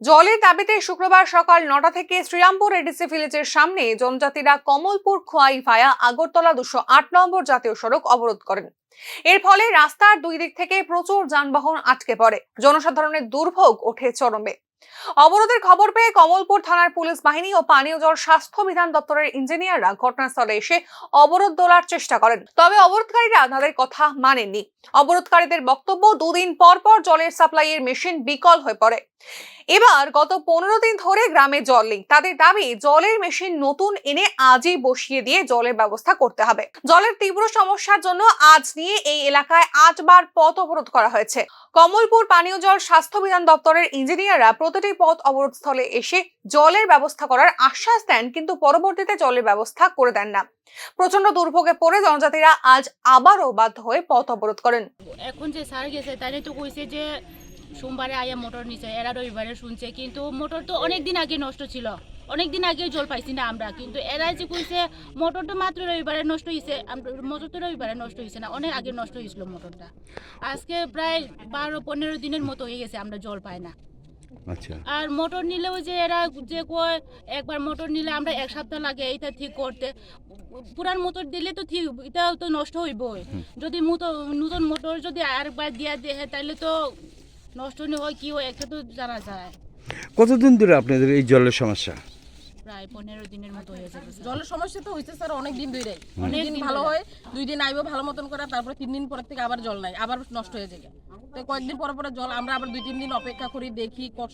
জলের দাবিতে শুক্রবার সকাল 9টা থেকে শ্রীরামপুর এডিসি ভিলেজের সামনে জনজাতিরা কমলপুর খোয়াই ভায়া আগরতলা 208 নম্বর জাতীয় সড়ক অবরোধ করেন। এর ফলে রাস্তার দুই দিক থেকে প্রচুর যানবাহন আটকে পড়ে, জনসাধারণের দুর্ভোগ ওঠে চরমে। অবরোধের খবর পেয়ে কমলপুর থানার পুলিশ বাহিনী ও পানীয় জল স্বাস্থ্য বিধান দপ্তরের ইঞ্জিনিয়াররা ঘটনাস্থলে এসে অবরোধ তোলার চেষ্টা করেন, তবে অবরোধকারীরা তাদের কথা মানেননি। অবরোধকারীদের বক্তব্য, দুদিন পর পর জলের সাপ্লাইয়ের মেশিন বিকল হয়ে পড়ে। এবার গত 15 দিন ধরে গ্রামে জল নেই। তাদের দাবি, জলের মেশিন নতুন এনে আজই বসিয়ে দিয়ে জলের ব্যবস্থা করতে হবে। জলের তীব্র সমস্যার জন্য আজ নিয়ে এই এলাকায় 8 বার পথ অবরোধ করা হয়েছে। কমলপুর পানীয় জল স্বাস্থ্য বিধান দপ্তরের ইঞ্জিনিয়াররা প্রতিটি পথ অবরোধ স্থলে এসে জলের ব্যবস্থা করার আশ্বাস দেন, কিন্তু পরবর্তীতে জলের ব্যবস্থা করে দেন না। প্রচন্ড দুর্ভোগে পড়ে জনজাতিরা আজ আবারও বাধ্য হয়ে পথ অবরোধ করেন। এখন যে স্যার গেছে তাই তো কইছে যে সোমবারে আয়া মোটর নিছে, এরা রবিবারে শুনছে, কিন্তু মোটর তো অনেকদিন আগে নষ্ট ছিল, অনেকদিন আগে জল পাইছি না আমরা, কিন্তু এরা যে কইছে মোটর তো মাত্র রবিবারে নষ্ট হয়েছে, মোটর তো রবিবারে নষ্ট হয়েছে না, অনেক আগে নষ্ট হয়েছিল মোটরটা। আজকে প্রায় 12-15 দিনের মতো হয়ে গেছে আমরা জল পাই না। আচ্ছা, আর মোটর নিলেও যে এরা যে কয় একবার মোটর নিলে আমরা 1 সপ্তাহ লাগে এটা ঠিক করতে, পুরান মোটর দিলে তো ঠিক এটা তো নষ্ট হইবই। যদি নতুন মোটর যদি আরেকবার দিয়া দেয় তাহলে তো নষ্ট হয় কি হয় একটা তো জানা যায়। কতদিন ধরে আপনাদের এই জলের সমস্যা? প্রায় 15 দিনের মতো হয়ে যাবে। জলের সমস্যা তো হইছে স্যার অনেক দিন ধরে। অনেক দিন ভালো হয়, 2 দিন আইবো ভালো মতন করে, তারপরে 3 দিন পর থেকে আবার জল নাই, আবার নষ্ট হয়ে যায়। তো কয়েকদিন পর পর জল আমরা আবার 2-3 দিন অপেক্ষা করি, দেখি কষ্ট